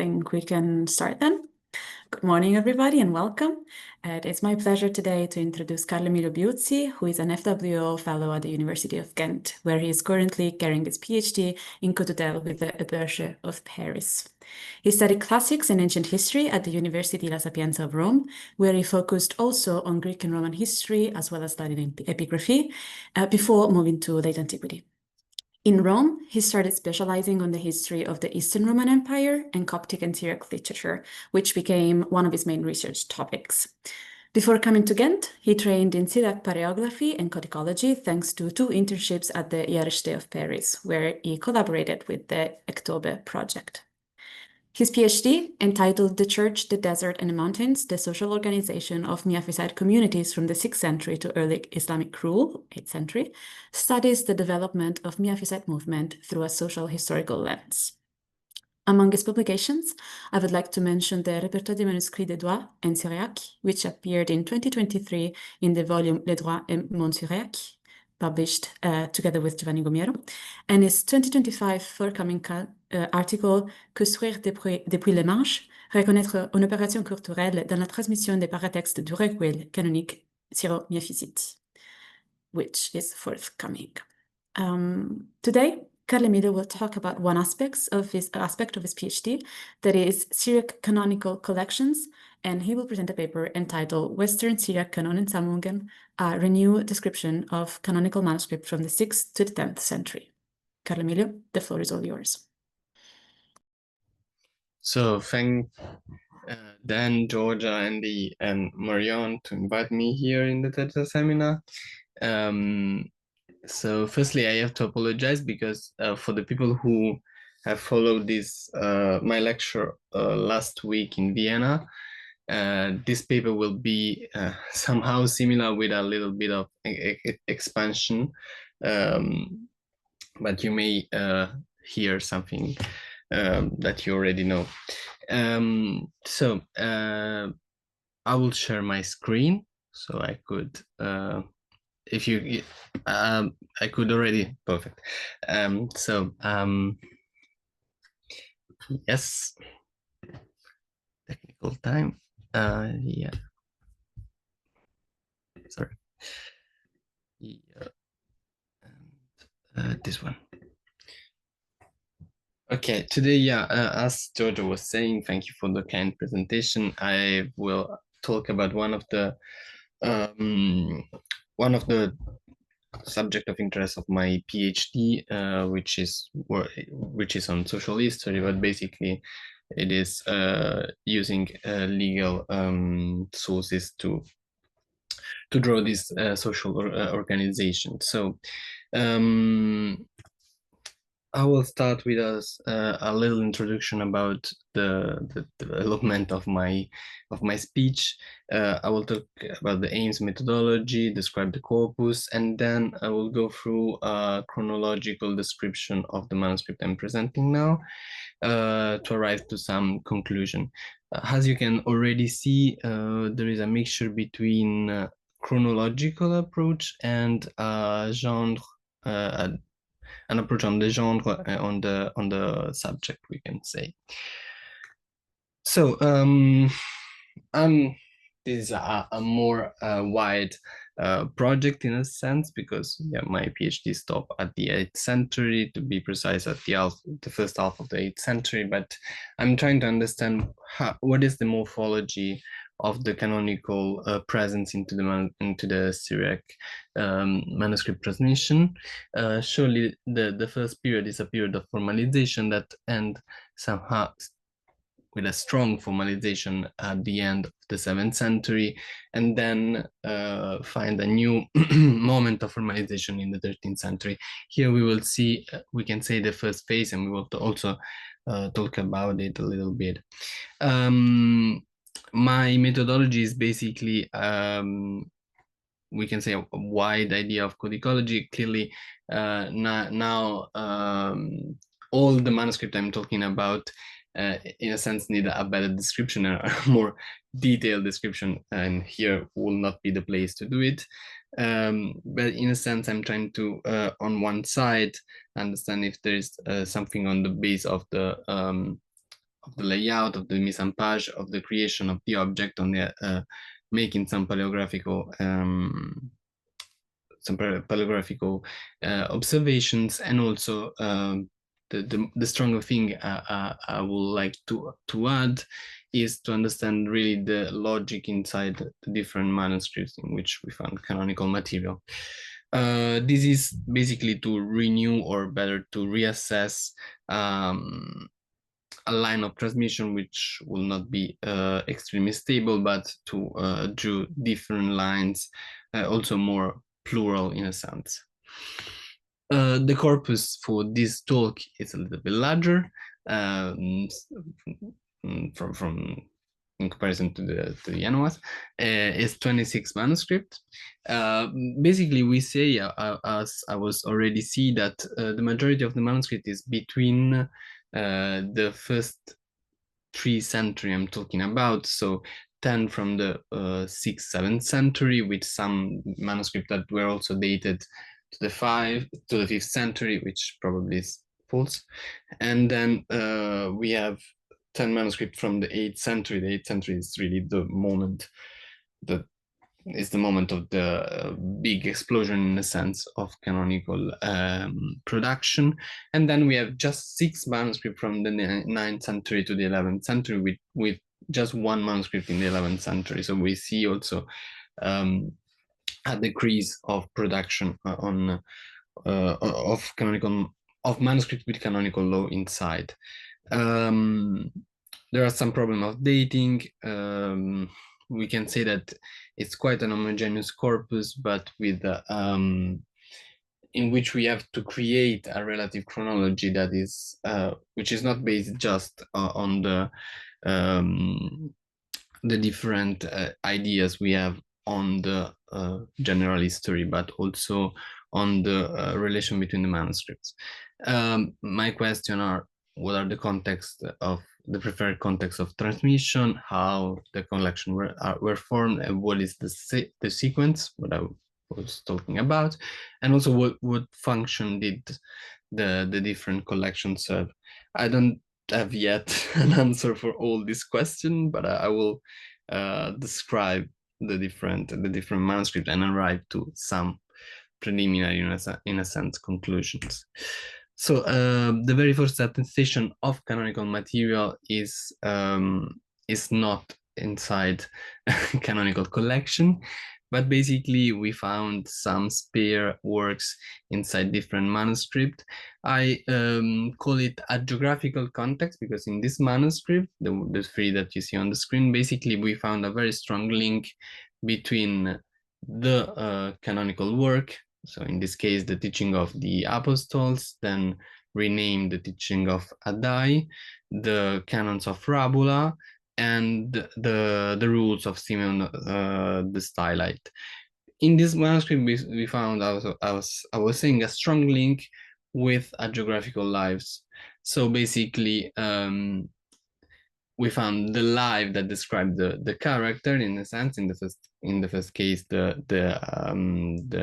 think we can start then. Good morning, everybody, and welcome. It's my pleasure today to introduce Carlo Emilio Biuzzi, who is an FWO fellow at the University of Ghent, where he is currently carrying his PhD in codices with the EPHE-Paris. He studied classics and ancient history at the University La Sapienza of Rome, where he focused also on Greek and Roman history, as well as studying epigraphy, before moving to late antiquity. In Rome, he started specializing on the history of the Eastern Roman Empire and Coptic and Syriac literature, which became one of his main research topics. Before coming to Ghent, he trained in Syriac paleography and codicology thanks to 2 internships at the EPHE-Paris, where he collaborated with the EPHE project. His PhD, entitled The Church, the Desert and the Mountains, the Social Organization of Miaphysite Communities from the 6th century to early Islamic rule, 8th century, studies the development of Miaphysite movement through a social historical lens. Among his publications, I would like to mention the Repertoire des Manuscrits des Droits en Syriac, which appeared in 2023 in the volume Les Droits et Monde Syriac, published together with Giovanni Gomiero, and his 2025 forthcoming article Construire depuis les marges, reconnaître une opération culturelle dans la transmission des paratextes du recueil canonique syro-miaphysite, which is forthcoming. Today, Carlo Emilio will talk about one aspect of his PhD, that is Syriac Canonical collections, and he will present a paper entitled Western Syriac Kanonessammlungen, a renewed description of canonical manuscripts from the 6th to the 10th century. Carlo Emilio, the floor is all yours. So thank Dan, Georgia, Andy, and Marion to invite me here in the TeTra seminar. So firstly, I have to apologize because for the people who have followed this my lecture last week in Vienna, this paper will be somehow similar with a little bit of expansion, but you may hear something that you already know. So I will share my screen so I could if you I could already perfect. Yes, technical time. Yeah, sorry. Yeah, and this one. Okay, today, yeah, as Giorgio was saying, thank you for the kind presentation. I will talk about one of the subject of interest of my PhD, which is on social history, but basically it is using legal sources to draw this social organization. So I will start with a little introduction about the development of my speech. I will talk about the aims, methodology, describe the corpus, and then I will go through a chronological description of the manuscript I'm presenting now to arrive to some conclusion. As you can already see, there is a mixture between chronological approach and genre. An approach on the genre, on the subject, we can say. So this is a more wide project in a sense, because yeah, my PhD stopped at the 8th century, to be precise, at the first half of the 8th century. But I'm trying to understand what is the morphology of the canonical presence into the Syriac manuscript transmission. Surely the first period is a period of formalization that ends somehow with a strong formalization at the end of the 7th century, and then find a new moment of formalization in the 13th century. Here we will see, we can say, the first phase, and we will also talk about it a little bit. My methodology is basically, we can say, a wide idea of codicology. Clearly, now all the manuscript I'm talking about, in a sense, need a better description, a more detailed description, and here will not be the place to do it. But in a sense, I'm trying to, on one side, understand if there is something on the base of the the layout, of the mise en page, of the creation of the object, on the making some paleographical observations, and also the stronger thing I would like to add is to understand really the logic inside the different manuscripts in which we found canonical material. This is basically to renew, or better to reassess, a line of transmission which will not be extremely stable, but to draw different lines, also more plural in a sense. The corpus for this talk is a little bit larger from in comparison to the annuals. It's 26 manuscripts. Basically, we say, as I was already see, that the majority of the manuscript is between the first 3 century I'm talking about, so 10 from the 6th, 7th century, with some manuscripts that were also dated to the 5th century, which probably is false. And then we have 10 manuscripts from the 8th century. The 8th century is really the moment that is the moment of the big explosion, in the sense, of canonical production. And then we have just 6 manuscripts from the 9th century to the 11th century, with just 1 manuscript in the 11th century. So we see also a decrease of production of manuscripts with canonical law inside. There are some problems of dating. We can say that it's quite an homogeneous corpus, but with in which we have to create a relative chronology that is which is not based just on the different ideas we have on the general history, but also on the relation between the manuscripts. My question are, what are the context of the preferred context of transmission, how the collection were formed, and what is the sequence, what I was talking about, and also what function did the different collections serve. I don't have yet an answer for all these questions, but I will describe the different manuscripts and arrive to some preliminary, in a sense, conclusions. So the very first attestation of canonical material is not inside canonical collection, but basically we found some spare works inside different manuscripts. I call it a geographical context, because in this manuscript, the 3 that you see on the screen, basically we found a very strong link between the canonical work, so in this case the teaching of the apostles, then renamed the teaching of Addai, the canons of Rabula, and the rules of Simeon the Stylite. In this manuscript we found also, I was saying, a strong link with hagiographical lives. So basically we found the life that described the character, in a sense. In the first case, the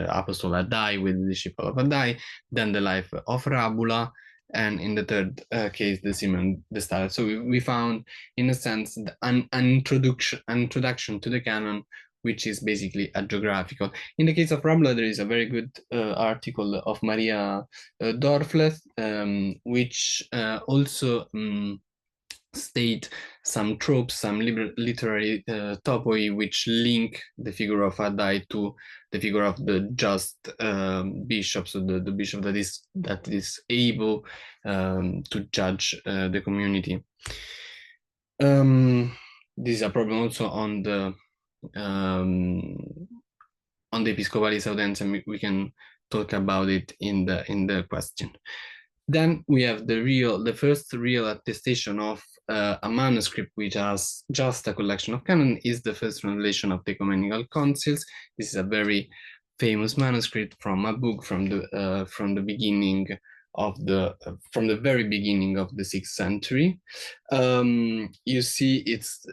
apostle Addai with the disciple of Addai, then the life of Rabula, and in the third case, the Simeon the Stylite. So we found, in a sense, an introduction to the canon, which is basically hagiographical. In the case of Rabula, there is a very good article of Maria Dorfles, which also state some tropes, some literary topoi, which link the figure of Addai to the figure of the just bishop, so the bishop that is able to judge the community. This is a problem also on the Episcopalis Audience, and we can talk about it in the question. Then we have the first real attestation of a manuscript which has just a collection of canon, is the first translation of the Ecumenical Councils. This is a very famous manuscript from a book from the beginning of from the very beginning of the 6th century. You see, it's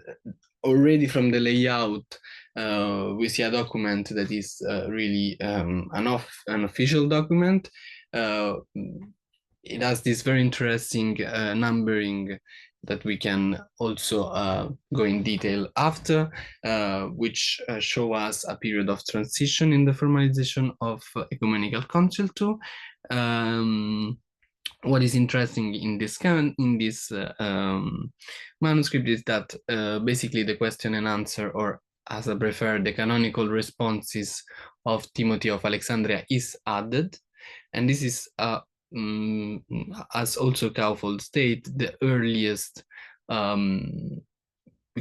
already from the layout, we see a document that is really an official document. It has this very interesting numbering that we can also go in detail after, which show us a period of transition in the formalization of ecumenical council too. What is interesting in this manuscript is that basically the question and answer, or as I prefer, the canonical responses of Timothy of Alexandria is added, and this is as also Kaufold state, the earliest we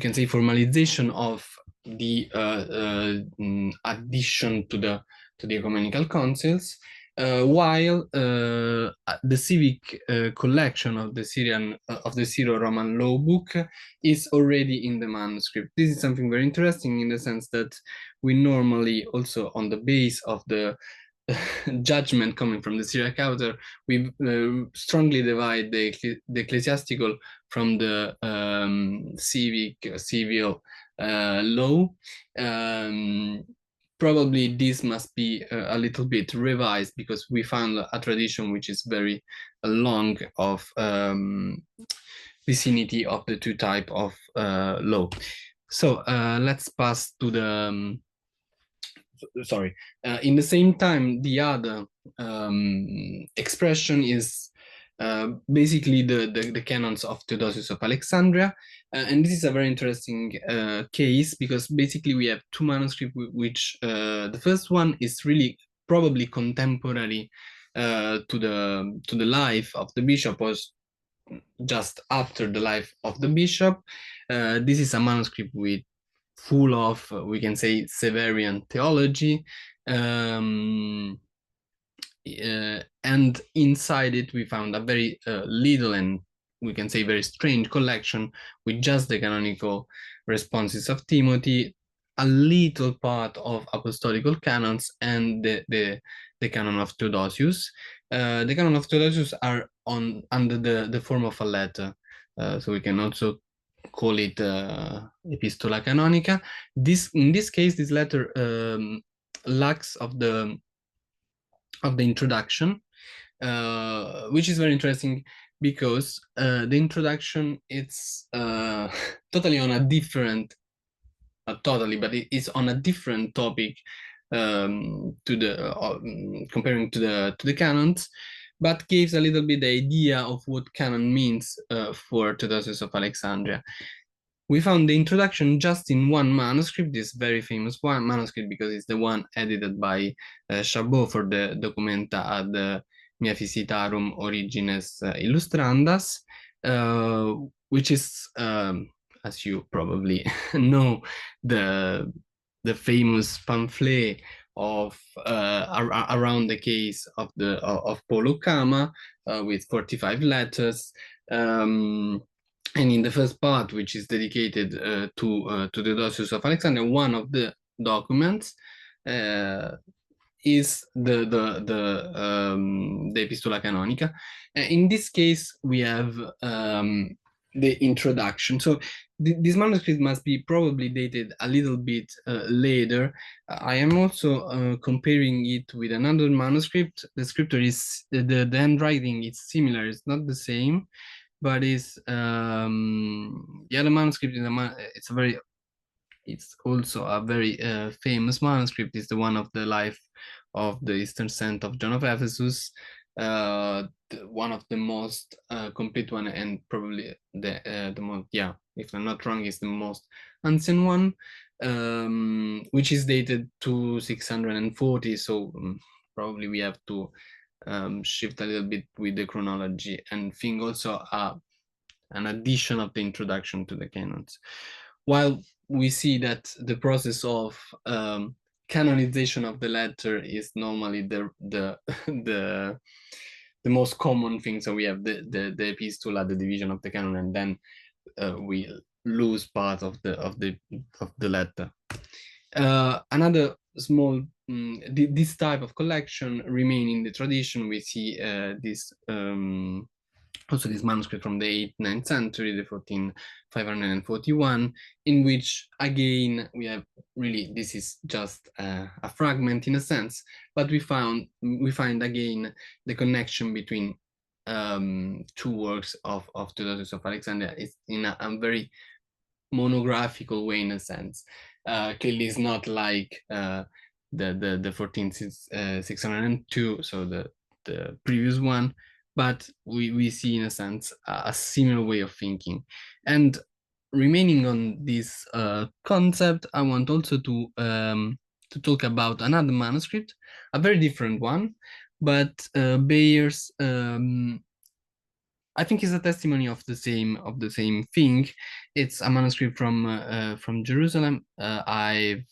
can say formalization of the addition to the ecumenical councils, while the civic collection of the Syro-Roman law book is already in the manuscript. This is something very interesting in the sense that we normally also, on the base of the judgment coming from the Syriac author, we strongly divide the ecclesiastical from the civil law. Probably this must be a little bit revised, because we found a tradition which is very long of vicinity of the two type of law. So let's pass to the sorry. In the same time, the other expression is basically the canons of Theodosius of Alexandria, and this is a very interesting case, because basically we have two manuscripts, which the first one is really probably contemporary to the life of the bishop, or just after the life of the bishop. This is a manuscript with full of, we can say, Severian theology, and inside it we found a very little, and we can say very strange collection, with just the canonical responses of Timothy, a little part of apostolical canons, and the canon of Theodosius. The canon of Theodosius are under the form of a letter, so we can also call it Epistola Canonica. In this case, this letter lacks of the introduction, which is very interesting, because the introduction, it's totally on a different, not totally, but it is on a different topic to the comparing to the canons, but gives a little bit the idea of what canon means for Theodosius of Alexandria. We found the introduction just in one manuscript, this very famous one manuscript, because it's the one edited by Chabot for the Documenta ad Mia Visitarum Origines Illustrandas, which is, as you probably know, the famous pamphlet of around the case of Polo Kama, with 45 letters. And in the first part, which is dedicated to Theodosius of Alexandria, one of the documents is the Epistola Canonica. In this case, we have the introduction. So this manuscript must be probably dated a little bit later. I am also comparing it with another manuscript. The scripture is, the handwriting is similar, it's not the same, but is the other manuscript is it's also a very famous manuscript. It's the one of the life of the Eastern Saint of John of Ephesus, one of the most complete one, and probably the most, yeah, if I'm not wrong, is the most ancient one, which is dated to 640. So probably we have to shift a little bit with the chronology, and think also an addition of the introduction to the canons. While we see that the process of canonization of the letter is normally the most common thing. So we have the epistola, the division of the canon, and then we lose part of the letter. Another small this type of collection remain in the tradition. We see this also this manuscript from the 8th-9th century, the 1441, in which again we have really, this is just a fragment in a sense, but we find again the connection between two works of Theodosius of Alexandria is in a very monographical way, in a sense. Clearly, it's not like the 14602, so the previous one, but we see, in a sense, a similar way of thinking. And remaining on this concept, I want also to talk about another manuscript, a very different one, but bears I think is a testimony of the same thing. It's a manuscript from Jerusalem. I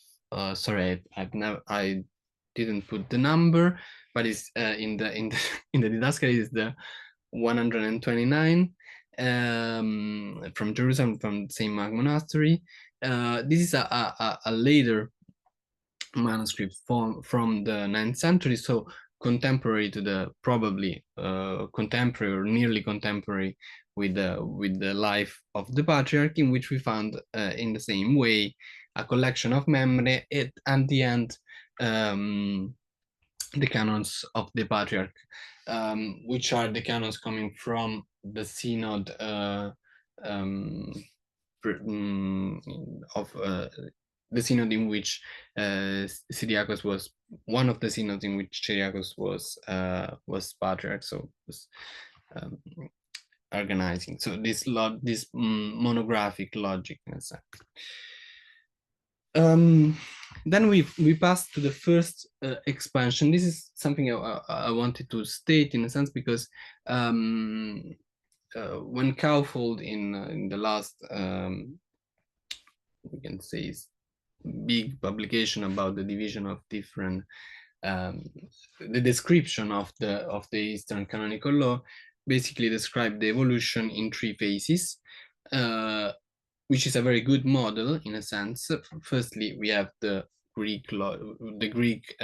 didn't put the number, but it's in the in the didascally is the 129 from Jerusalem, from Saint Mark Monastery. This is a later manuscript from the 9th century, so contemporary to the probably contemporary or nearly contemporary with the life of the patriarch, in which we found in the same way a collection of memory at the end the canons of the patriarch, which are the canons coming from the synod of the synod in which Syriacus was one of the synods in which Syriacus was patriarch, so was organizing. So this monographic logic, in a sense. Then we passed to the first expansion. This is something I wanted to state, in a sense, because when Kaufold in the last we can say big publication about the division of different the description of the Eastern canonical law basically described the evolution in three phases, which is a very good model, in a sense. Firstly, we have the Greek law, the Greek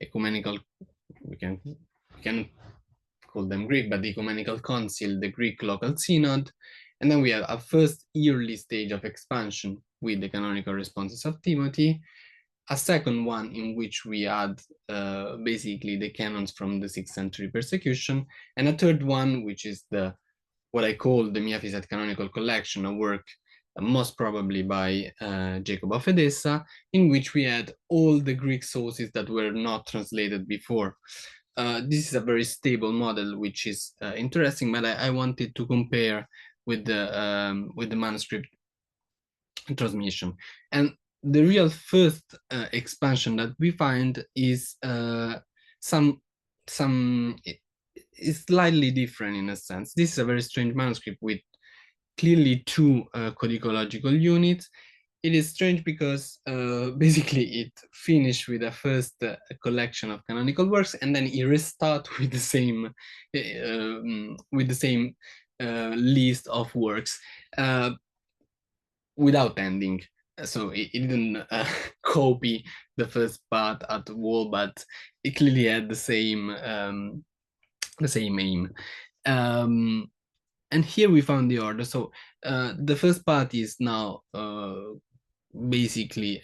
ecumenical, we can call them Greek, but the ecumenical council, the Greek local synod, and then we have a first early stage of expansion with the canonical responses of Timothy, a second one in which we add basically the canons from the 6th century persecution, and a third one, which is what I call the Miaphysite Canonical Collection, a work most probably by Jacob of Edessa, in which we had all the Greek sources that were not translated before. This is a very stable model, which is interesting, but I wanted to compare with the manuscript transmission. And the real first expansion that we find is is slightly different, in a sense. This is a very strange manuscript with clearly two codicological units. It is strange because basically it finished with a first collection of canonical works, and then it restarts with the same list of works without ending. So it didn't copy the first part at the wall, but it clearly had the same aim. And here we found the order. So the first part is now basically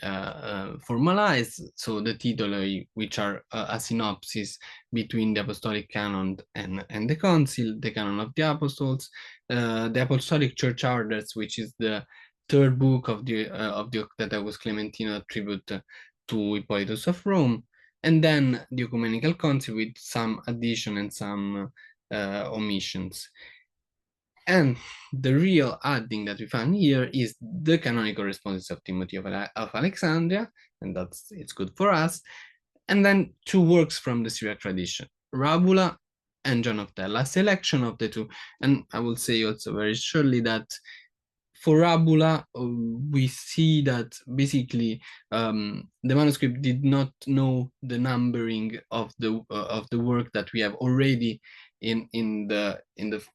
formalized. So the titoli, which are a synopsis between the apostolic canon and the council, the canon of the apostles, the apostolic church orders, which is the third book of the Octavius Clementino tribute to Hippolytus of Rome, and then the ecumenical council with some addition and some omissions. And the real adding that we found here is the canonical responses of Timothy of Alexandria, and it's good for us. And then two works from the Syriac tradition, Rabula and John of Tella, a selection of the two. And I will say also very shortly that for Rabula, we see that basically the manuscript did not know the numbering of the work that we have already in the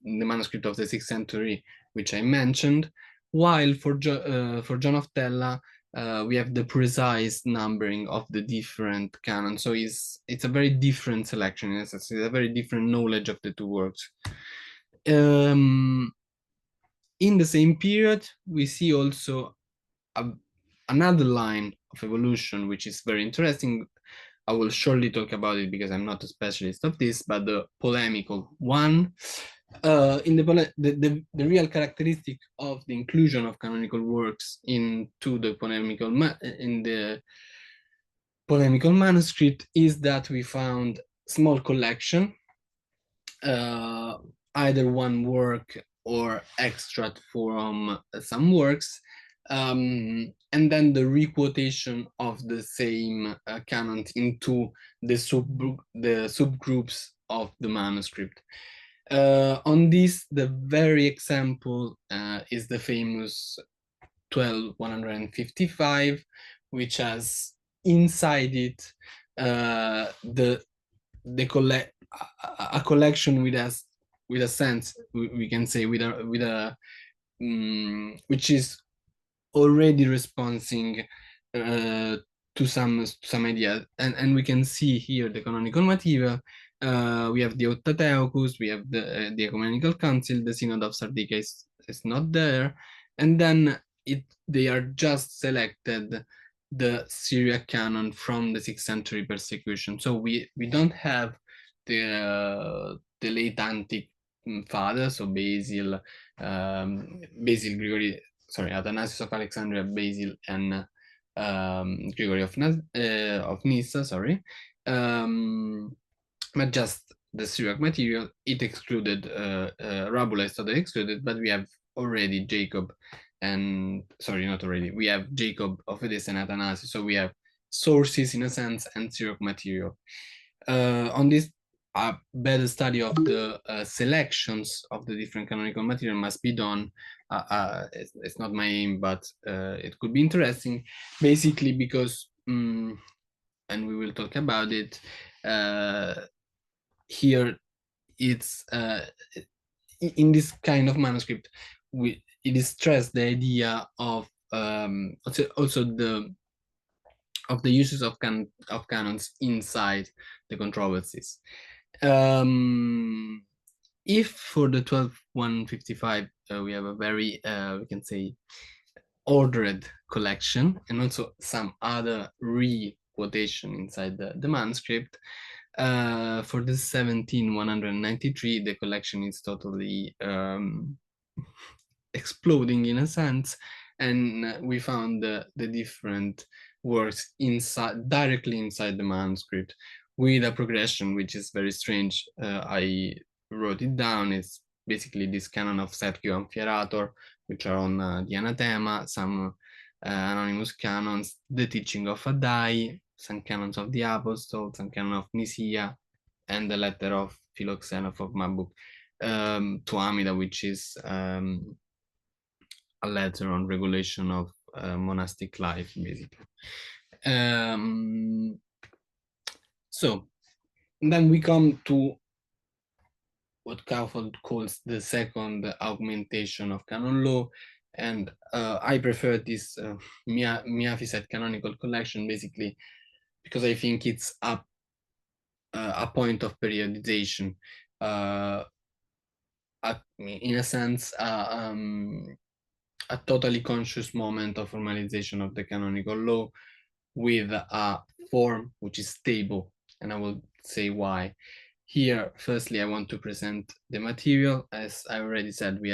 manuscript of the 6th century, which I mentioned. While for John of Tella, we have the precise numbering of the different canons. So it's a very different selection. It's a very different knowledge of the two works. In the same period, we see also another line of evolution, which is very interesting, I will shortly talk about it because I'm not a specialist of this, but the polemical one. In the real characteristic of the inclusion of canonical works into the polemical manuscript is that we found small collection, either one work or extract from some works, and then the requotation of the same canon into the subgroups of the manuscript. On this, the very example is the famous 12155, which has inside it a collection with a sense, we can say, which is already responding to some ideas, and we can see here the canonical material. We have the Ottatheocus, we have the Ecumenical Council, the Synod of Sardica is not there, and then they are just selected the Syriac canon from the 6th century persecution. So we don't have the late antique fathers, so Basil Gregory, sorry, Athanasius of Alexandria, Basil, and Gregory of Nyssa, sorry, but just the Syriac material. It excluded Rabula is totally excluded, but we have already Jacob, and sorry, not already. We have Jacob of Edessa and Athanasius, so we have sources in a sense and Syriac material. On this, a better study of the selections of the different canonical material must be done. It's not my aim, but it could be interesting, basically because, and we will talk about it, here it's in this kind of manuscript, it is stressed the idea of also the uses of canons inside the controversies. If for the 12155 we have a very we can say ordered collection, and also some other re-quotation inside the manuscript, for the 17193 the collection is totally exploding in a sense, and we found the different works directly inside the manuscript with a progression which is very strange. I wrote it down. It's basically this canon of Sergio Amphiarator, which are on the anathema, some anonymous canons, the teaching of Addai, some canons of the apostles, some canon of Nicaea, and the letter of Philoxenoph of Mabuk to Amida, which is a letter on regulation of monastic life, basically. So then we come to what Kaufhold calls the second augmentation of canon law, and I prefer this Miaphysite canonical collection, basically because I think it's a point of periodization, in a sense, a totally conscious moment of formalization of the canonical law with a form which is stable, and I will say why. Here, firstly, I want to present the material. As I already said, we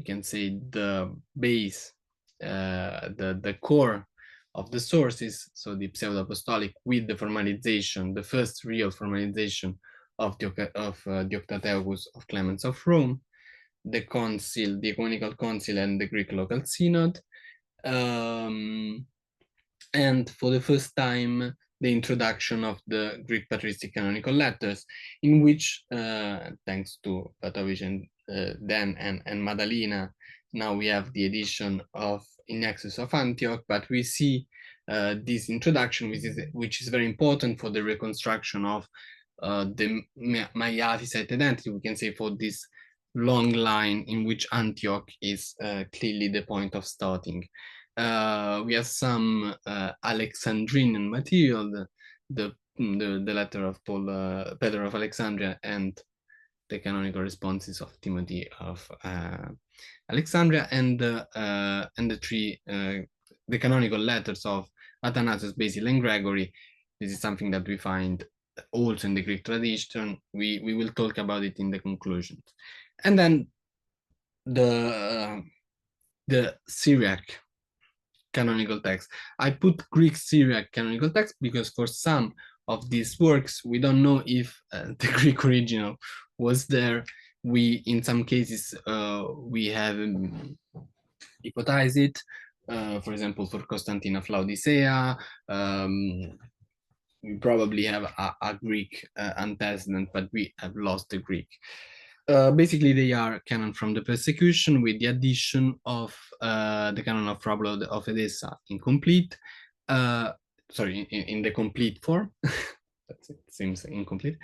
can say the base, the core of the sources, so the pseudo-apostolic, with the formalization, the first real formalization of the Octatheocus of Clemens of Rome, the council, the Ecumenical Council, and the Greek local synod. And for the first time, the introduction of the Greek patristic canonical letters, in which, thanks to Patovic and Dan and Madalina, now we have the edition of Innexus of Antioch, but we see this introduction, which is very important for the reconstruction of the Miaphysite identity, we can say, for this long line in which Antioch is clearly the point of starting. We have some Alexandrinian material, the letter of Peter of Alexandria, and the canonical responses of Timothy of Alexandria, and the canonical letters of Athanasius, Basil, and Gregory, This is something that we find also in the Greek tradition. We will talk about it in the conclusions. And then the Syriac canonical text. I put Greek Syriac canonical text because for some of these works, we don't know if the Greek original was there. We, in some cases, we have hypothesized it. For example, for Constantine of Laodicea, we probably have a Greek antecedent, but we have lost the Greek. Basically, they are canon from the persecution with the addition of the canon of Pablo of Edessa incomplete. Sorry, in the complete form. It seems incomplete.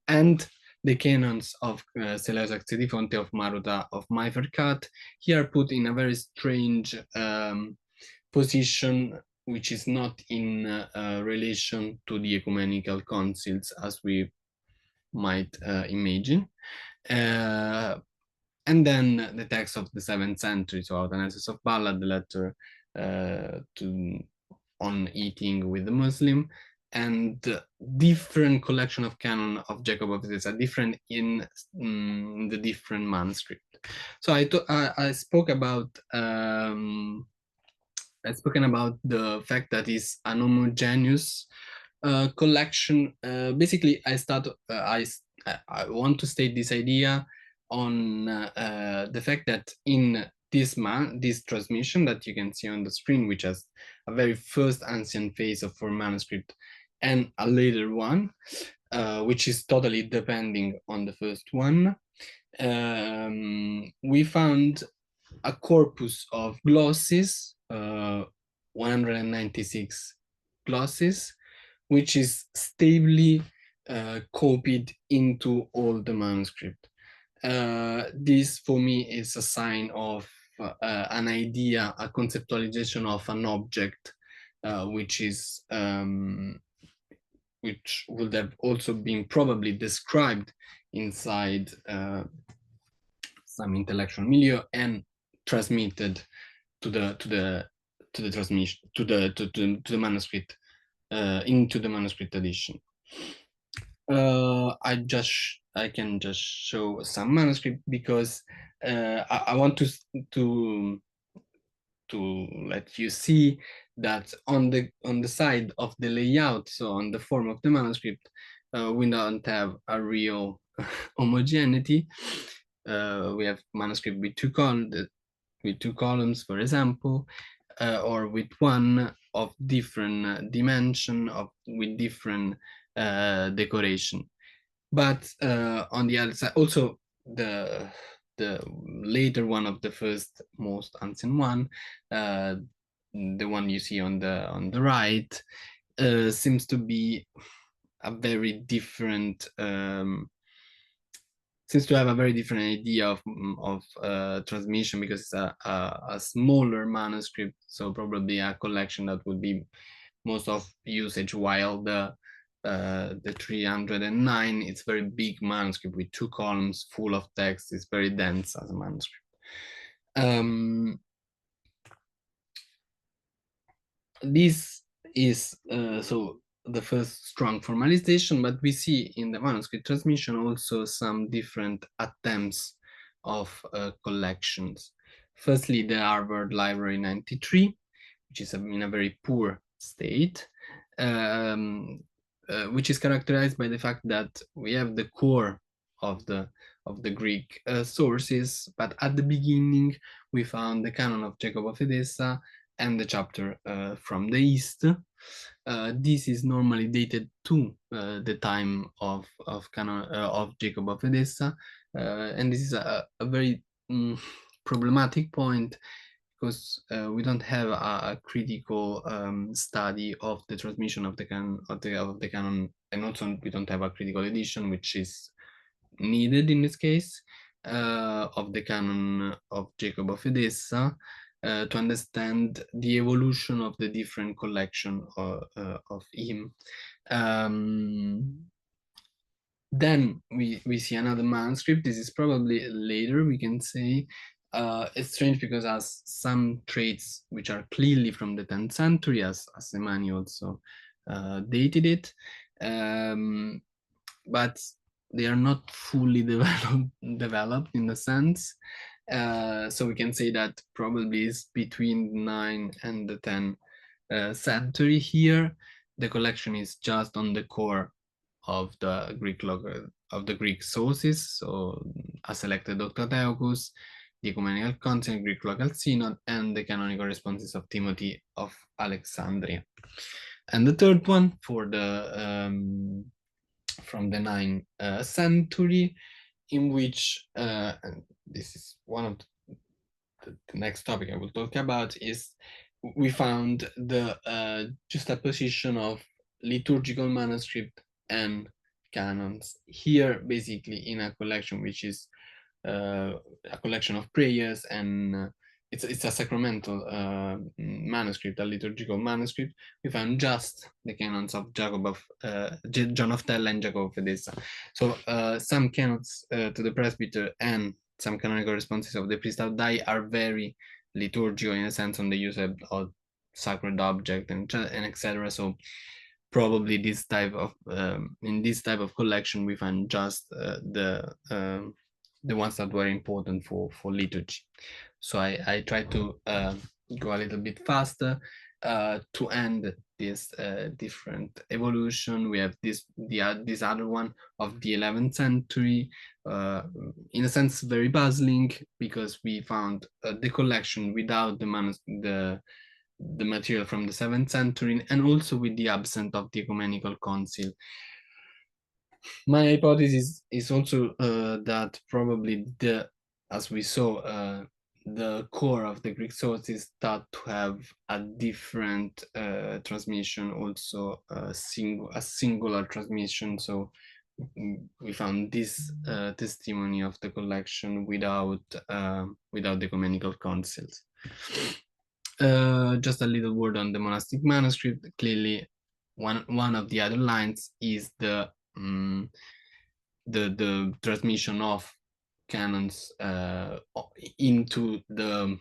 And the canons of Seleucus Ctesiphonte, of Maruta, of Meiferkat, here put in a very strange position, which is not in relation to the ecumenical councils as we might imagine. And then the text of the 7th century, so Athanasius of Ballad, the letter on eating with the Muslim, and different collection of canon of Jacob of Edessa, different in the different manuscript. So I spoke about I've spoken about the fact that it's an homogeneous collection. Basically, I want to state this idea on the fact that in this transmission that you can see on the screen, which has a very first ancient phase of 4 manuscript and a later one, which is totally depending on the first one, we found a corpus of glosses, 196 glosses, which is stably copied into all the manuscript. This for me is a sign of an idea, a conceptualization of an object, which would have also been probably described inside some intellectual milieu and transmitted to the manuscript, into the manuscript edition. I can just show some manuscript because I want to let you see that on the side of the layout, so on the form of the manuscript, we don't have a real homogeneity. We have manuscript with two columns, for example, or with one of different dimension, with different decoration. But on the other side, also the later one of the first most ancient one, the one you see on the right, seems to be a very different seems to have a very different idea of transmission, because it's a smaller manuscript, so probably a collection that would be most of usage, while the 309, it's very big manuscript with 2 columns full of text. It's very dense as a manuscript. This is so the first strong formalization, but we see in the manuscript transmission also some different attempts of collections. Firstly, the Harvard Library 93, which is in a very poor state, which is characterized by the fact that we have the core of the Greek sources, but at the beginning we found the canon of Jacob of Edessa and the chapter from the East. This is normally dated to the time of Jacob of Edessa, and this is a very problematic point, because we don't have a critical study of the transmission of the canon, and also we don't have a critical edition, which is needed in this case, of the canon of Jacob of Edessa, to understand the evolution of the different collection of him. Then we see another manuscript. This is probably later, we can say. It's strange because it has some traits which are clearly from the 10th century, as Semani also dated it, but they are not fully developed in a sense. So we can say that probably is between the 9 and the 10 century here. The collection is just on the core of the Greek sources, so a selected Doctatheocus, the Ecumenical Council, Greek Local Synod, and the canonical responses of Timothy of Alexandria. And the third one for the from the 9th century, in which and this is one of the next topic I will talk about, is we found the juxtaposition of liturgical manuscript and canons here, basically in a collection which is a collection of prayers, and it's a sacramental manuscript, a liturgical manuscript. We found just the canons of Jacob of John of Tella and Jacob of Edessa. So some canons to the presbyter and some canonical responses of the priest of Dai are very liturgical in a sense on the use of sacred object and etc. So probably this type of in this type of collection we find just the ones that were important for liturgy. So I try to go a little bit faster to end this different evolution. We have this other one of the 11th century, in a sense very puzzling, because we found the collection without the material from the 7th century, and also with the absence of the ecumenical council. My hypothesis is also that probably as we saw, the core of the Greek sources start to have a different transmission, also a singular transmission. So we found this testimony of the collection without the ecumenical councils. Just a little word on the monastic manuscript. Clearly, one of the other lines is the transmission of canons into the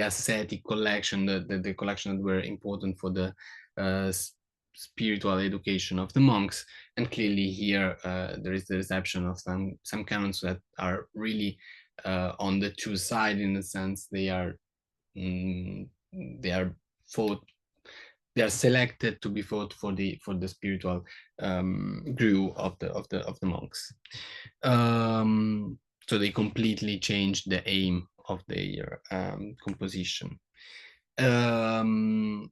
ascetic collection, the collection that were important for the spiritual education of the monks. And clearly here there is the reception of some canons that are really on the two side, in a sense. They are selected to be fought for the spiritual grew of the monks. So they completely changed the aim of their composition. One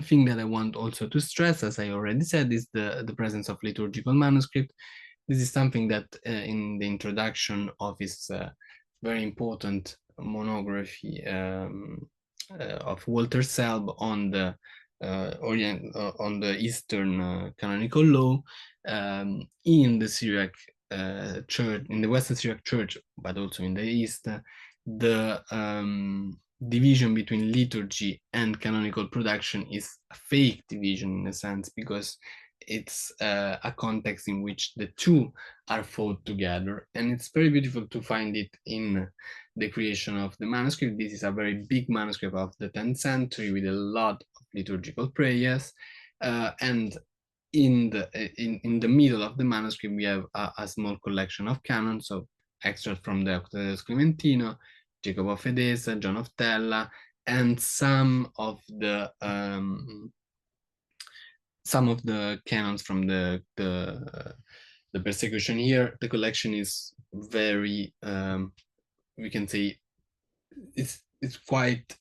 thing that I want also to stress, as I already said, is the presence of liturgical manuscript. This is something that in the introduction of his very important monography of Walter Selb on the on the Eastern canonical law in the Syriac church, in the Western Syriac church, but also in the East, the division between liturgy and canonical production is a fake division, in a sense, because it's a context in which the two are fought together, and it's very beautiful to find it in the creation of the manuscript. This is a very big manuscript of the 10th century with a lot of liturgical prayers, and in the middle of the manuscript we have a small collection of canons, so extract from the Octavius Clementino, Jacob of Edessa, John of Tella, and some of the canons from the persecution. Here the collection is very we can say it's quite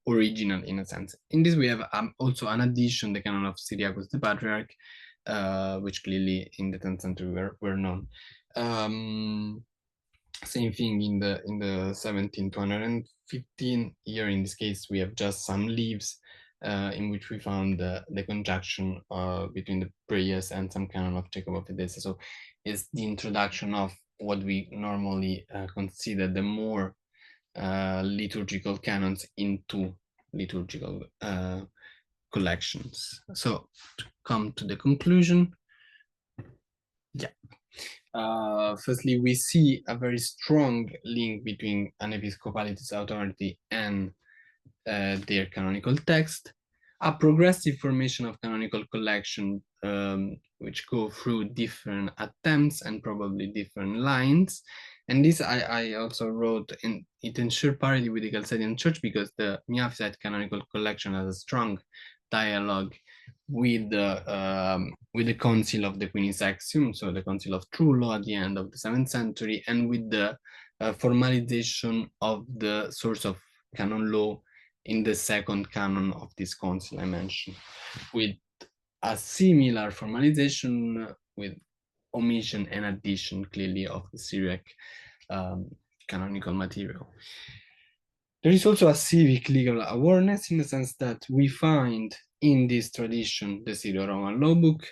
original, in a sense. In this we have also an addition, the canon of Syriacus the Patriarch, which clearly in the 10th century were known. Same thing in the 1715. Here in this case we have just some leaves in which we found the conjunction between the prayers and some canon of Jacob of Edessa. So it's the introduction of what we normally consider the more liturgical canons into liturgical collections. So to come to the conclusion, firstly, we see a very strong link between an episcopality's authority and their canonical text, a progressive formation of canonical collection, which go through different attempts and probably different lines. And this I also wrote, in it ensured parity with the Chalcedonian Church because the Miaphysite canonical collection has a strong dialogue with the Council of the Quinisexium, so the Council of True Law at the end of the 7th century, and with the formalization of the source of canon law in the second canon of this council I mentioned, with a similar formalization with omission and addition clearly of the Syriac canonical material. There is also a civic legal awareness in the sense that we find in this tradition the Syro-Roman law book,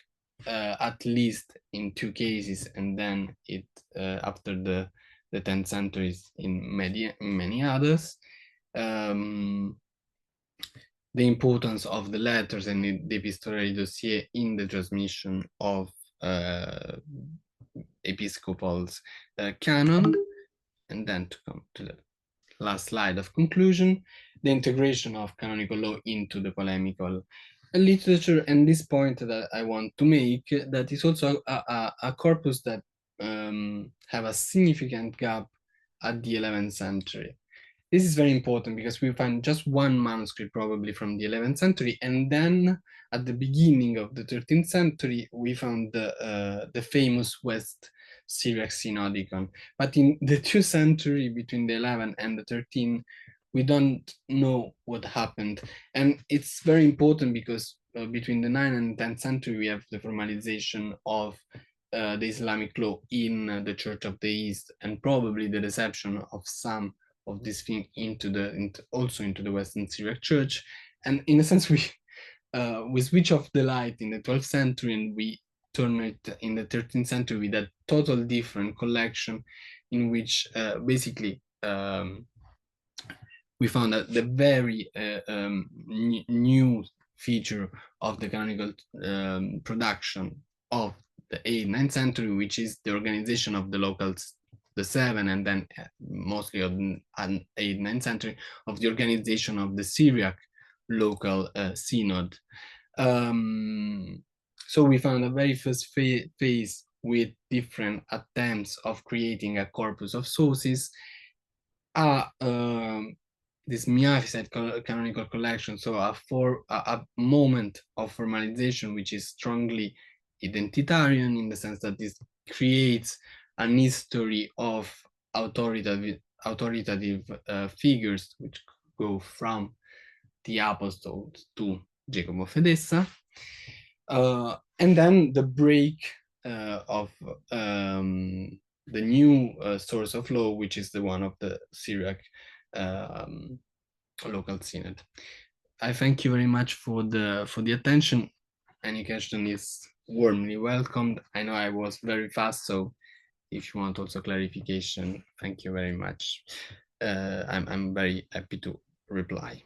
at least in 2 cases, and then it after the 10th centuries in many others. The importance of the letters and the epistolary dossier in the transmission of episcopal's canon. And then to come to the last slide of conclusion, the integration of canonical law into the polemical literature. And this point that I want to make, that is also a corpus that have a significant gap at the 11th century. This is very important because we find just one manuscript probably from the 11th century, and then at the beginning of the 13th century we found the famous West Syriac Synodicon. But in the 2nd century, between the 11th and the 13th, we don't know what happened. And it's very important because between the 9th and 10th century we have the formalization of the Islamic law in the Church of the East, and probably the reception of some of this thing also into the Western Syriac Church. And in a sense we switch off the light in the 12th century and we turn it in the 13th century with a total different collection in which basically we found that the very new feature of the canonical production of the 8th, 9th century, which is the organization of the locals, the 7th, and then mostly of the 8th, 9th century, of the organization of the Syriac local synod. So we found a very first phase with different attempts of creating a corpus of sources, this Miaphysite canonical collection, so a moment of formalization which is strongly identitarian, in the sense that this creates an history of authoritative figures which go from the apostles to Jacob of Edessa, and then the break of the new source of law, which is the one of the Syriac local synod. I thank you very much for the attention. Any question is warmly welcomed. I know I was very fast, so if you want also clarification, thank you very much. I'm very happy to reply.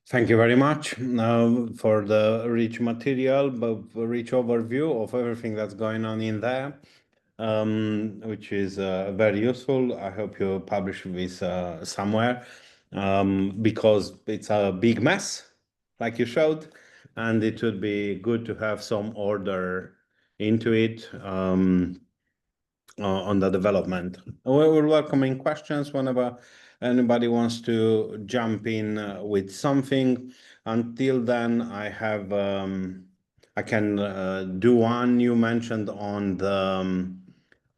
Thank you very much for the rich material, but rich overview of everything that's going on in there, which is very useful. I hope you publish this somewhere, because it's a big mess, like you showed, and it would be good to have some order into it on the development. We're welcoming questions whenever anybody wants to jump in with something. Until then, I have I can do one you mentioned on the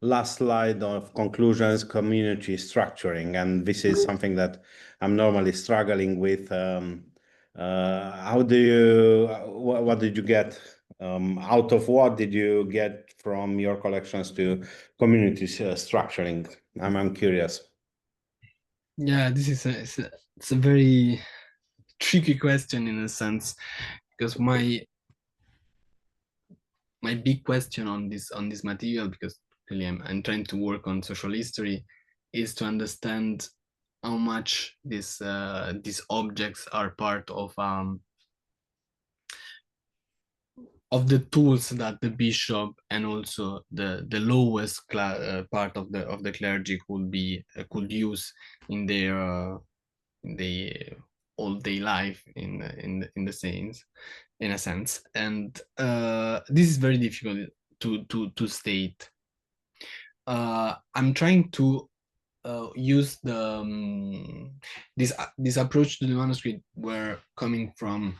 last slide of conclusions, community structuring, and this is something that I'm normally struggling with. How do you? What did you get? Out of what did you get from your collections to community structuring? I'm curious. Yeah, this is it's a very tricky question in a sense, because my big question on this material, because really I'm trying to work on social history, is to understand how much these objects are part of the tools that the bishop and also the lowest part of the clergy could use in their the all day life in the sense, in a sense, and this is very difficult to state. I'm trying to use the this approach to the manuscript were coming from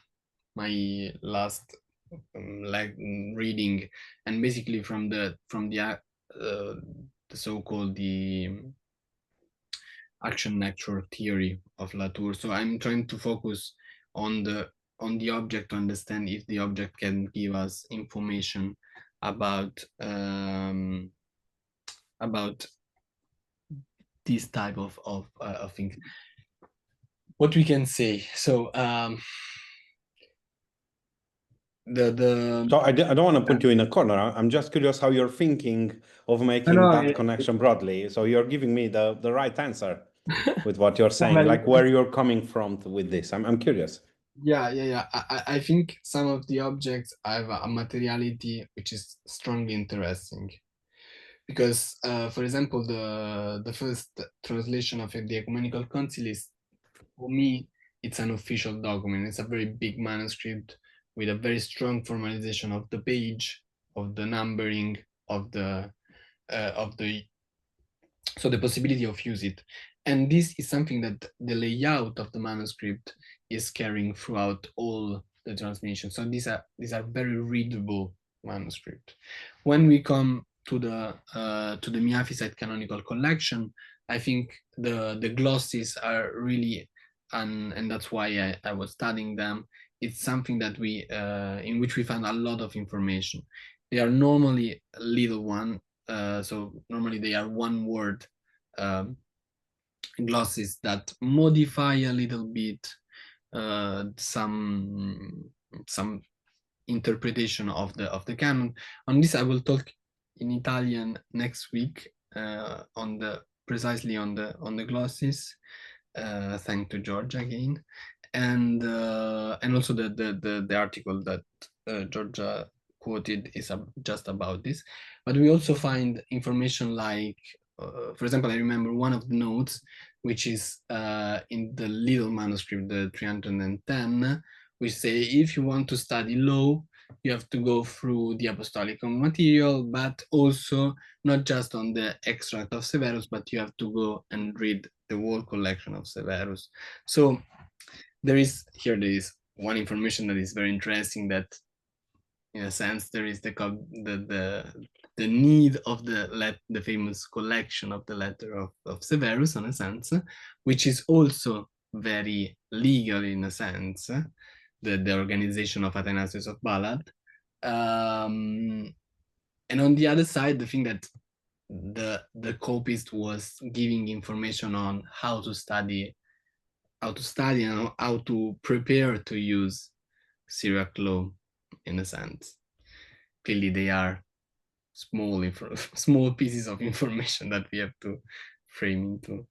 my last reading, and basically from the so-called the action network theory of Latour. So I'm trying to focus on the object to understand if the object can give us information about this type of things. What we can say, so So I don't want to put you in a corner. I'm just curious how you're thinking of making that connection broadly. So you're giving me the right answer with what you're saying, like where you're coming from with this. I'm curious. Yeah. I think some of the objects have a materiality which is strongly interesting, because, for example, the first translation of the Ecumenical Council is, for me, it's an official document. It's a very big manuscript with a very strong formalization of the page, of the numbering, of the so the possibility of use it. And this is something that the layout of the manuscript is carrying throughout all the transmission. So these are very readable manuscript. When we come to the Miaphysite canonical collection, I think the glosses are really, and that's why I was studying them. It's something that we in which we find a lot of information. They are normally a little one, so normally they are one word glosses that modify a little bit some interpretation of the canon. On this I will talk in Italian next week, on the precisely on the glosses, thanks to George again, and also the article that Georgia quoted is just about this. But we also find information like, for example, I remember one of the notes, which is in the little manuscript, the 310, which say, if you want to study law, you have to go through the apostolical material, but also not just on the extract of Severus, but you have to go and read the whole collection of Severus. So there is one information that is very interesting, that in a sense there is the need of the famous collection of the letter of Severus, in a sense, which is also very legal in a sense, the organization of Athanasius of Balad. And on the other side, the thing that the copist was giving information on how to study and how to prepare to use Syriac law, in a sense. Clearly they are small pieces of information that we have to frame into.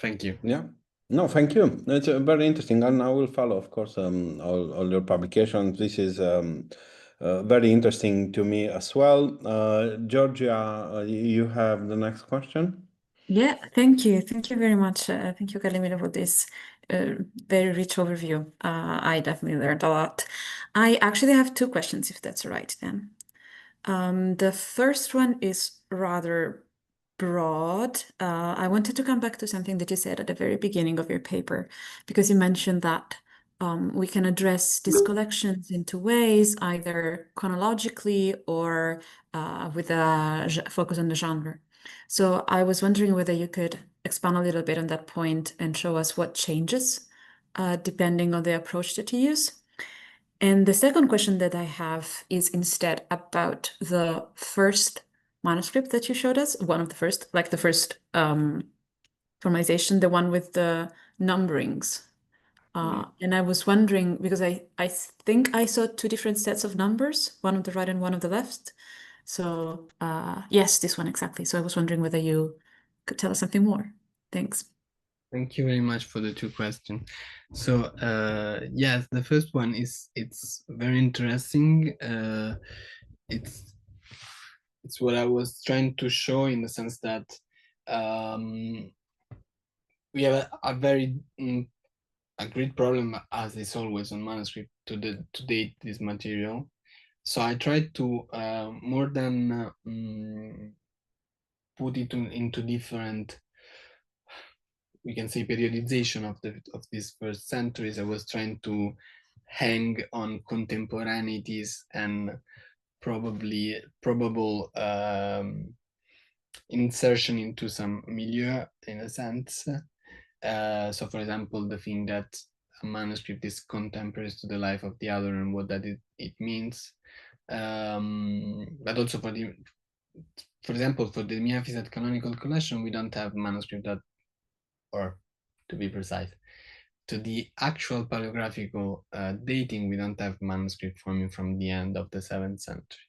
Thank you. Yeah. No, thank you. It's very interesting, and I will follow, of course, all your publications. This is very interesting to me as well. Georgia, you have the next question. Yeah, thank you. Thank you very much. Thank you, Carlo Emilio, for this very rich overview. I definitely learned a lot. I actually have two questions, if that's all right then. The first one is rather broad. I wanted to come back to something that you said at the very beginning of your paper, because you mentioned that we can address these collections in two ways, either chronologically or with a focus on the genre. So I was wondering whether you could expand a little bit on that point and show us what changes depending on the approach that you use. And the second question that I have is instead about the first manuscript that you showed us, one of the first, like the first formalization, the one with the numberings. And I was wondering, because I think I saw two different sets of numbers, one on the right and one on the left. So yes, this one exactly. So I was wondering whether you could tell us something more. Thanks. Thank you very much for the two questions. So yes, the first one it's very interesting. It's what I was trying to show, in the sense that we have a very a great problem, as is always on manuscript, to date this material. So I tried to more than put it into different, we can say, periodization of these first centuries. I was trying to hang on contemporaneities and probable insertion into some milieu, in a sense. So, for example, the thing that a manuscript is contemporary to the life of the other and what that it means. But also for example, for the Miaphysite canonical collection, we don't have manuscript that, or to be precise, to the actual paleographical dating, we don't have manuscript forming from the end of the 7th century.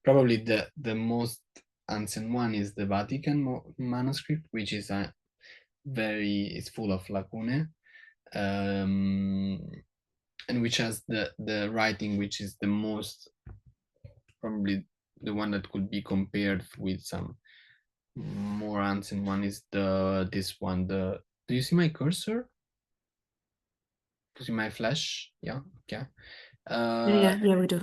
Probably the most ancient one is the Vatican manuscript, which is it's full of lacunae, and which has the writing which is the most, probably the one that could be compared with some more ancient one is this one. Do you see my cursor? Do you see my flash? Yeah, okay. Yeah, we do.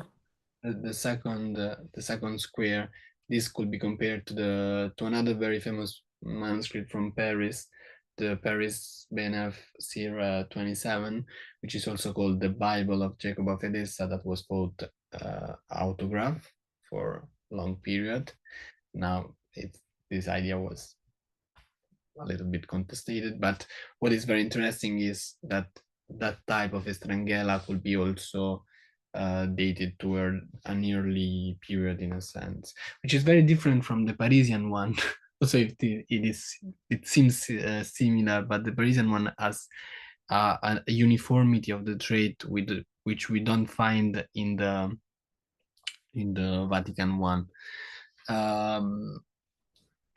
The second square, this could be compared to another very famous manuscript from Paris, the Paris BNF Sierra 27, which is also called the Bible of Jacob of Edessa, that was thought autograph for a long period. Now this idea was a little bit contested, but what is very interesting is that that type of Estrangela could be also dated toward an early period, in a sense, which is very different from the Parisian one. Also, it seems similar, but the Parisian one has a uniformity of the trait which we don't find in the Vatican one.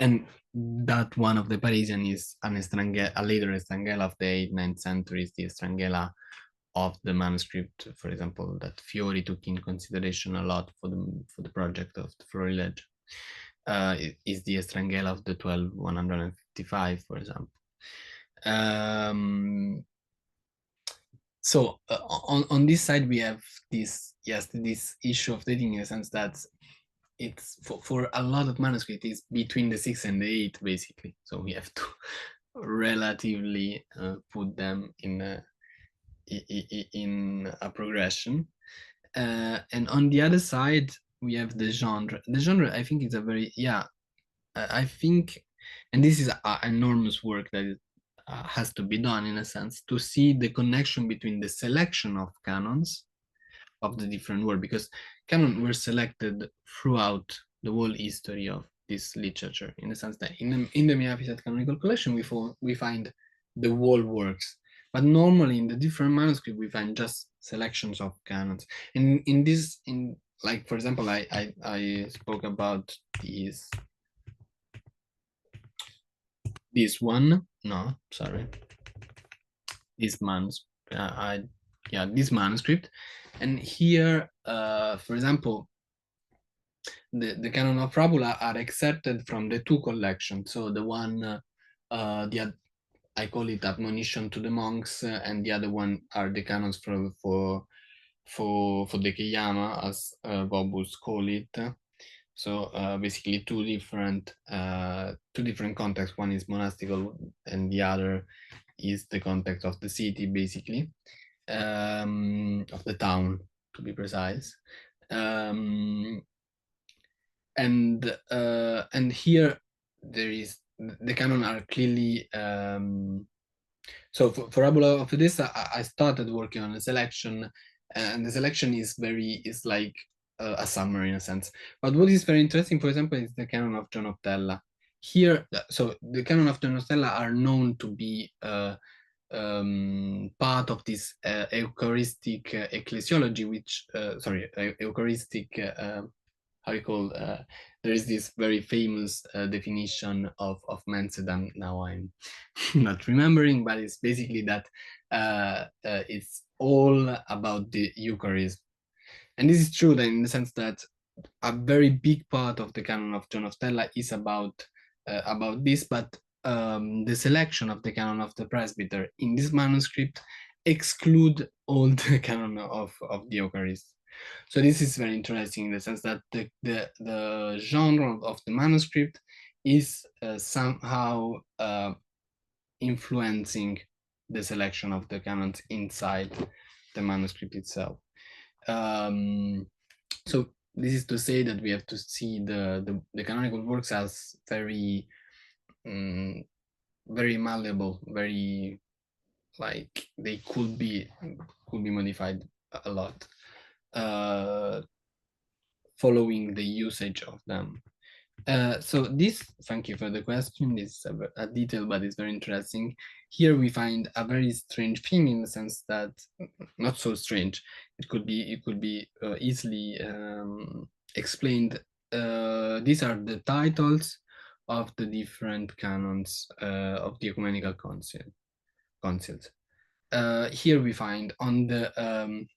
And that one of the Parisian is a later Estrangela of the 8th, 9th centuries, the Estrangela of the manuscript, for example, that Fiori took in consideration a lot for the project of the Florilegio, is the Estrangela of the 12,155, for example. So on this side we have this issue of dating, in the sense that it's for a lot of manuscripts it's between the 6 and the 8, basically. So we have to relatively put them in a progression. And on the other side, we have the genre. The genre, I think, is a very, I think, and this is an enormous work that has to be done, in a sense, to see the connection between the selection of canons of the different works, because canons were selected throughout the whole history of this literature, in the sense that in the Miaphysite canonical collection we find the whole works, but normally in the different manuscripts we find just selections of canons. And like, for example, I spoke about this one, no, sorry, this manuscript, this manuscript. And here, for example, the canon of Frabula are excerpted from the 2 collections. So the one, I call it Admonition to the Monks, and the other one are the canons for the Keyama, as Vööbus call it. So basically two different contexts. One is monastical, and the other is the context of the city, basically, of the town, to be precise. And here there is the canon are clearly. So for Frabula of Edessa, I started working on a selection, and the selection is like a summary, in a sense. But what is very interesting, for example, is the canon of John of Tella. Here, so the canon of John of Tella are known to be part of this Eucharistic ecclesiology, which Eucharistic, how you call, there is this very famous definition of Mensedam. Now I'm not remembering, but it's basically that it's all about the Eucharist. And this is true then, in the sense that a very big part of the canon of John of Stella is about this, but the selection of the canon of the presbyter in this manuscript exclude all the canon of the Eucharist. So this is very interesting in the sense that the genre of the manuscript is somehow influencing the selection of the canons inside the manuscript itself. So this is to say that we have to see the canonical works as very very malleable, very like they could be modified a lot following the usage of them. So this, thank you for the question, this is a detail, but it's very interesting. Here we find a very strange thing in the sense that, not so strange, it could be easily explained. These are the titles of the different canons of the ecumenical councils. Here we find on the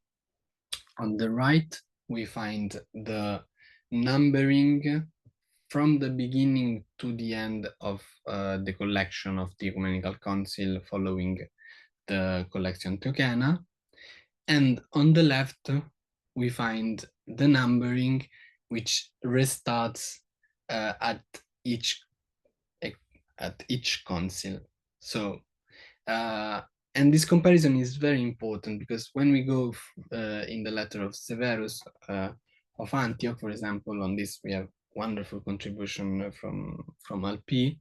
right, we find the numbering from the beginning to the end of the collection of the Ecumenical Council following the Collection Theocena. And on the left, we find the numbering which restarts at each council. So, and this comparison is very important because when we go in the letter of Severus of Antioch, for example, on this we have wonderful contribution from LP.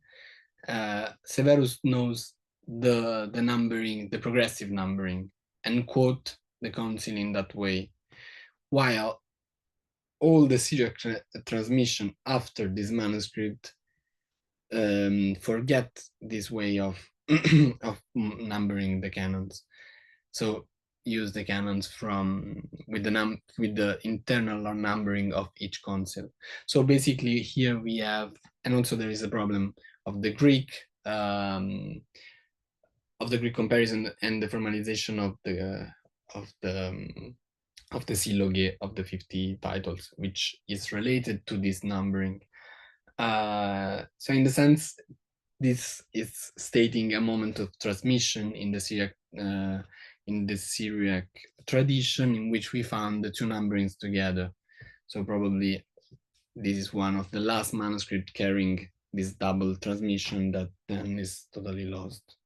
Severus knows the numbering, the progressive numbering, and quote the council in that way, while all the Syriac transmission after this manuscript forget this way of of numbering the canons. So use the canons with the internal numbering of each council. So basically here we have, and also there is a problem of the Greek comparison and the formalization of the Syloge of the 50 titles, which is related to this numbering. So in the sense, this is stating a moment of transmission in the Syriac tradition in which we found the two numberings together. So probably this is one of the last manuscripts carrying this double transmission that then is totally lost.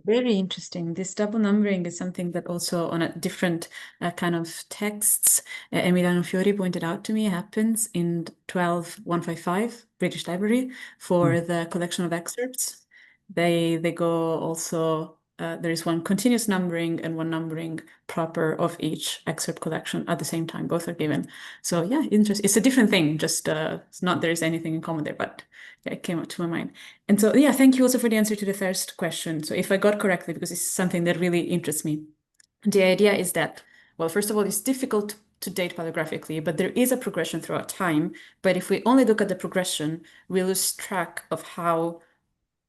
Very interesting. This double numbering is something that also on a different kind of texts, Emiliano Fiori pointed out to me, happens in 12155 British Library for the collection of excerpts. They go also, there is one continuous numbering and one numbering proper of each excerpt collection at the same time. Both are given. So yeah, interesting. It's a different thing, just it's not there is anything in common there, but yeah, it came up to my mind. And so, yeah, thank you also for the answer to the first question. So if I got correctly, because it's something that really interests me, the idea is that, well, first of all, it's difficult to date paleographically, but there is a progression throughout time. But if we only look at the progression, we lose track of how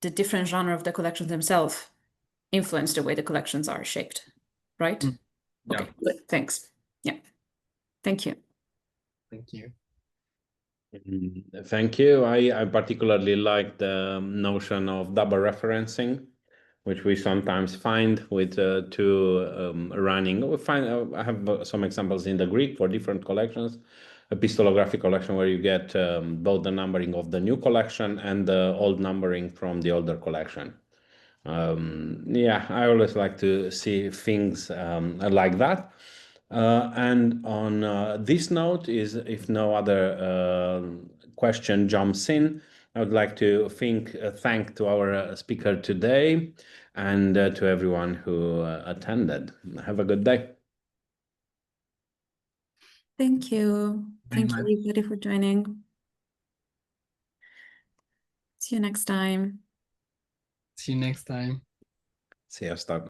the different genre of the collections themselves influence the way the collections are shaped, right? Yeah. Okay, good, thanks. Yeah, thank you. Thank you. Thank you. I particularly like the notion of double referencing, which we sometimes find with two running. We find I have some examples in the Greek for different collections, epistolographic collection where you get both the numbering of the new collection and the old numbering from the older collection. Yeah, I always like to see things like that. And on this note, if no other question jumps in, I would like to thank to our speaker today and to everyone who attended. Have a good day. Thank you. Thank you, everybody, for joining. See you next time. See you next time. Sziasztok!